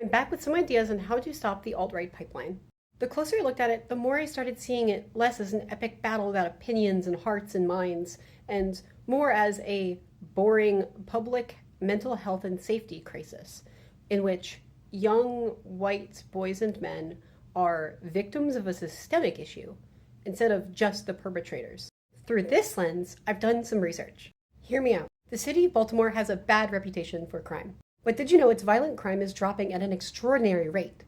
I'm back with some ideas on how to stop the alt-right pipeline. The closer I looked at it, the more I started seeing it less as an epic battle about opinions and hearts and minds, and more as a boring public mental health and safety crisis, in which young white boys and men are victims of a systemic issue instead of just the perpetrators. Through this lens, I've done some research. Hear me out. The city of Baltimore has a bad reputation for crime. But did you know its violent crime is dropping at an extraordinary rate?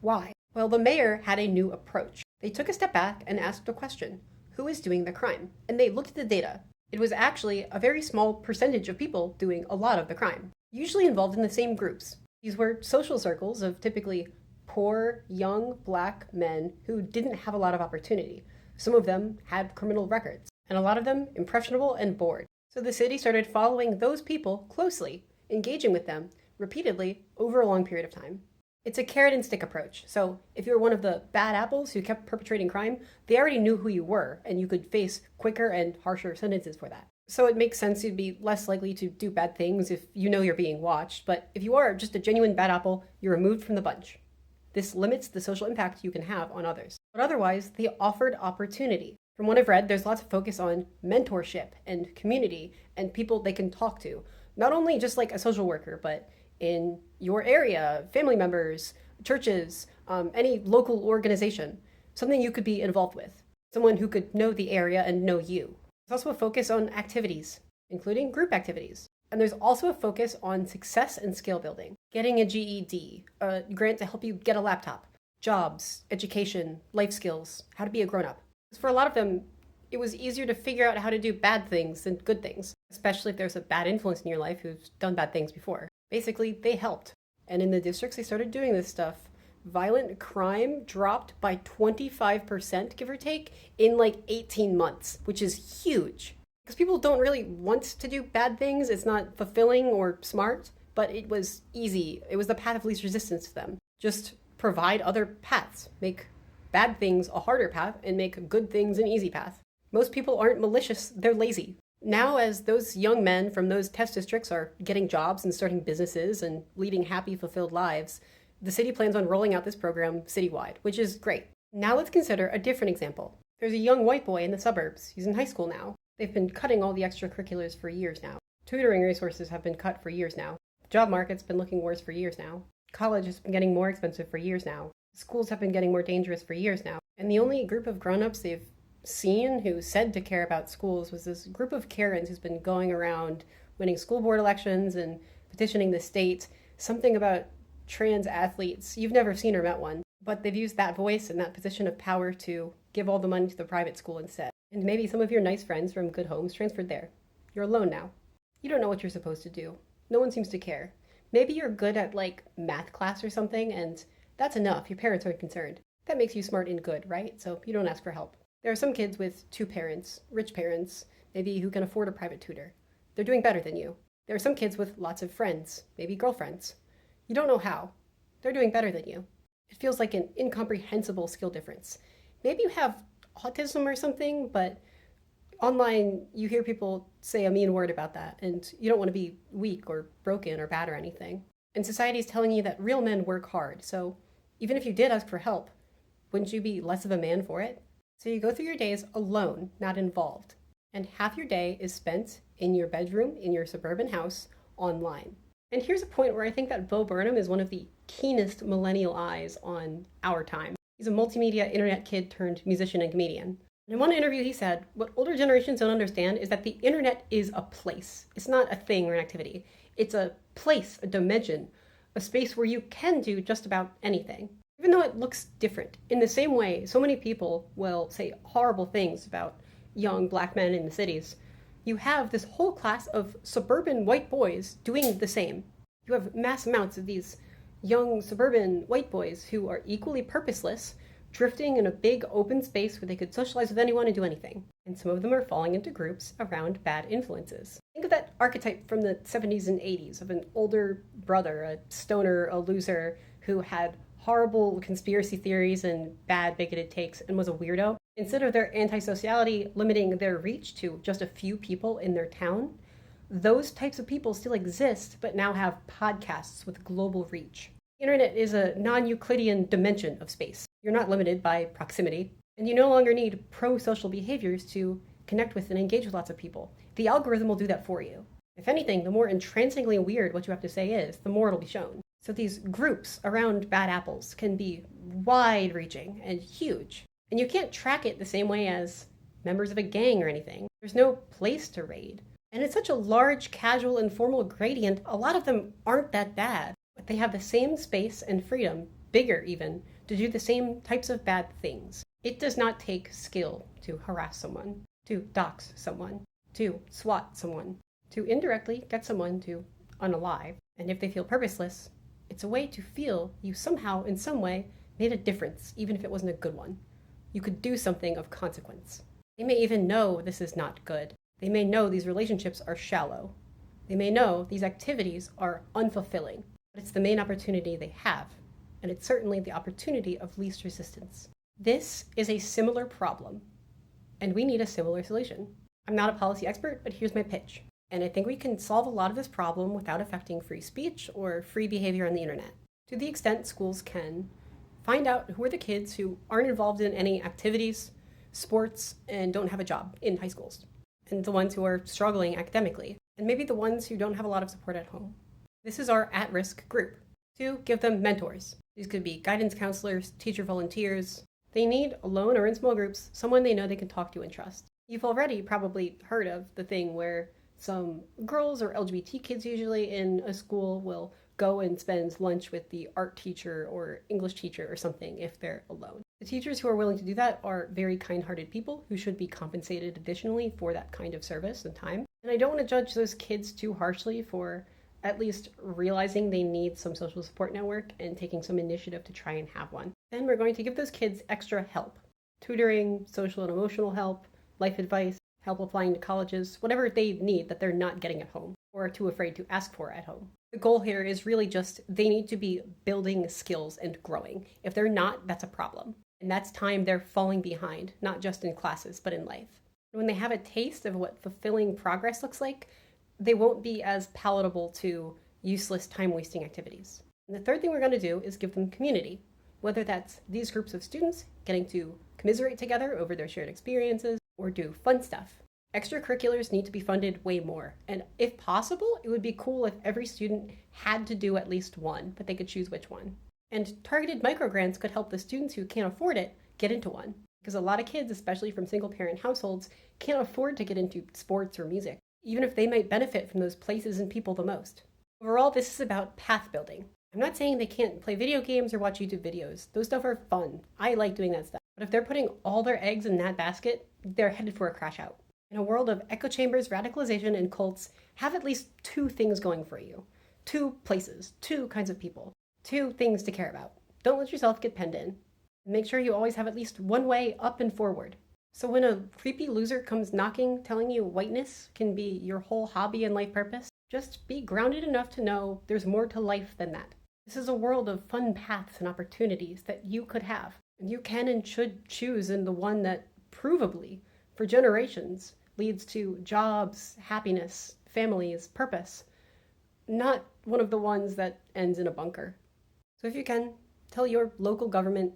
Why? Well, the mayor had a new approach. They took a step back and asked a question. Who is doing the crime? And they looked at the data. It was actually a very small percentage of people doing a lot of the crime, usually involved in the same groups. These were social circles of typically poor, young, black men who didn't have a lot of opportunity. Some of them had criminal records, and a lot of them impressionable and bored. So the city started following those people closely, engaging with them repeatedly over a long period of time. It's a carrot and stick approach. So if you were one of the bad apples who kept perpetrating crime, they already knew who you were, and you could face quicker and harsher sentences for that. So it makes sense you'd be less likely to do bad things if you know you're being watched, but if you are just a genuine bad apple, you're removed from the bunch. This limits the social impact you can have on others. But otherwise, they offered opportunity. From what I've read, there's lots of focus on mentorship and community and people they can talk to. Not only just like a social worker, but in your area, family members, churches, any local organization, something you could be involved with, someone who could know the area and know you. There's also a focus on activities, including group activities. And there's also a focus on success and skill building, getting a GED, a grant to help you get a laptop, jobs, education, life skills, how to be a grown-up. Because for a lot of them, it was easier to figure out how to do bad things than good things, especially if there's a bad influence in your life who's done bad things before. Basically, they helped. And in the districts they started doing this stuff, violent crime dropped by 25%, give or take, in like 18 months, which is huge. Because people don't really want to do bad things. It's not fulfilling or smart, but it was easy. It was the path of least resistance to them. Just provide other paths. Make bad things a harder path and make good things an easy path. Most people aren't malicious, they're lazy. Now, as those young men from those test districts are getting jobs and starting businesses and leading happy, fulfilled lives, the city plans on rolling out this program citywide, which is great. Now let's consider a different example. There's a young white boy in the suburbs. He's in high school now. They've been cutting all the extracurriculars for years now. Tutoring resources have been cut for years now. The job market's been looking worse for years now. College has been getting more expensive for years now. Schools have been getting more dangerous for years now. And the only group of grown-ups they've seen who said to care about schools was this group of Karens who's been going around winning school board elections and petitioning the state, something about trans athletes. You've never seen or met one, but they've used that voice and that position of power to give all the money to the private school instead. And maybe some of your nice friends from good homes transferred there. You're alone now. You don't know what you're supposed to do. No one seems to care. Maybe you're good at like math class or something, and that's enough. Your parents aren't concerned. That makes you smart and good, right? So you don't ask for help. There are some kids with two parents, rich parents, maybe who can afford a private tutor. They're doing better than you. There are some kids with lots of friends, maybe girlfriends. You don't know how. They're doing better than you. It feels like an incomprehensible skill difference. Maybe you have autism or something, but online you hear people say a mean word about that, and you don't want to be weak or broken or bad or anything. And society is telling you that real men work hard, so even if you did ask for help, wouldn't you be less of a man for it? So you go through your days alone, not involved. And half your day is spent in your bedroom, in your suburban house, online. And here's a point where I think that Bo Burnham is one of the keenest millennial eyes on our time. He's a multimedia internet kid turned musician and comedian. And in one interview he said, what older generations don't understand is that the internet is a place. It's not a thing or an activity. It's a place, a dimension, a space where you can do just about anything. Even though it looks different. In the same way, so many people will say horrible things about young black men in the cities. You have this whole class of suburban white boys doing the same. You have mass amounts of these young suburban white boys who are equally purposeless, drifting in a big open space where they could socialize with anyone and do anything. And some of them are falling into groups around bad influences. Think of that archetype from the 70s and 80s of an older brother, a stoner, a loser, who had horrible conspiracy theories and bad bigoted takes and was a weirdo. Instead of their antisociality limiting their reach to just a few people in their town, those types of people still exist, but now have podcasts with global reach. Internet is a non-Euclidean dimension of space. You're not limited by proximity, and you no longer need pro-social behaviors to connect with and engage with lots of people. The algorithm will do that for you. If anything, the more entrancingly weird what you have to say is, the more it'll be shown. So these groups around bad apples can be wide-reaching and huge. And you can't track it the same way as members of a gang or anything. There's no place to raid. And it's such a large, casual, informal gradient, a lot of them aren't that bad. But they have the same space and freedom, bigger even, to do the same types of bad things. It does not take skill to harass someone, to dox someone, to swat someone, to indirectly get someone to unalive. And if they feel purposeless, it's a way to feel you somehow, in some way, made a difference, even if it wasn't a good one. You could do something of consequence. They may even know this is not good. They may know these relationships are shallow. They may know these activities are unfulfilling. But it's the main opportunity they have, and it's certainly the opportunity of least resistance. This is a similar problem, and we need a similar solution. I'm not a policy expert, but here's my pitch. And I think we can solve a lot of this problem without affecting free speech or free behavior on the internet. To the extent schools can find out who are the kids who aren't involved in any activities, sports, and don't have a job in high schools, and the ones who are struggling academically, and maybe the ones who don't have a lot of support at home. This is our at-risk group. 2, give them mentors. These could be guidance counselors, teacher volunteers. They need, alone or in small groups, someone they know they can talk to and trust. You've already probably heard of the thing where some girls or LGBT kids usually in a school will go and spend lunch with the art teacher or English teacher or something if they're alone. The teachers who are willing to do that are very kind-hearted people who should be compensated additionally for that kind of service and time. And I don't want to judge those kids too harshly for at least realizing they need some social support network and taking some initiative to try and have one. Then we're going to give those kids extra help. Tutoring, social and emotional help, life advice, help applying to colleges, whatever they need that they're not getting at home or are too afraid to ask for at home. The goal here is really just they need to be building skills and growing. If they're not, that's a problem. And that's time they're falling behind, not just in classes, but in life. When they have a taste of what fulfilling progress looks like, they won't be as palatable to useless time-wasting activities. And the third thing we're going to do is give them community, whether that's these groups of students getting to commiserate together over their shared experiences or do fun stuff. Extracurriculars need to be funded way more, and if possible, it would be cool if every student had to do at least one, but they could choose which one. And targeted microgrants could help the students who can't afford it get into one, because a lot of kids, especially from single-parent households, can't afford to get into sports or music, even if they might benefit from those places and people the most. Overall, this is about path building. I'm not saying they can't play video games or watch YouTube videos. Those stuff are fun. I like doing that stuff. But if they're putting all their eggs in that basket, they're headed for a crash out. In a world of echo chambers, radicalization, and cults, have at least 2 things going for you. 2 places, 2 kinds of people, 2 things to care about. Don't let yourself get penned in. Make sure you always have at least one way up and forward. So when a creepy loser comes knocking, telling you whiteness can be your whole hobby and life purpose, just be grounded enough to know there's more to life than that. This is a world of fun paths and opportunities that you could have. And you can and should choose in the one that provably, for generations, leads to jobs, happiness, families, purpose, not one of the ones that ends in a bunker. So if you can, tell your local government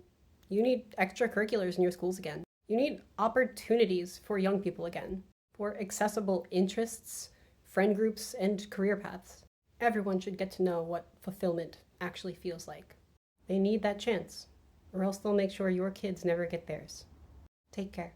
you need extracurriculars in your schools again. You need opportunities for young people again, for accessible interests, friend groups, and career paths. Everyone should get to know what fulfillment actually feels like. They need that chance, or else they'll make sure your kids never get theirs. Take care.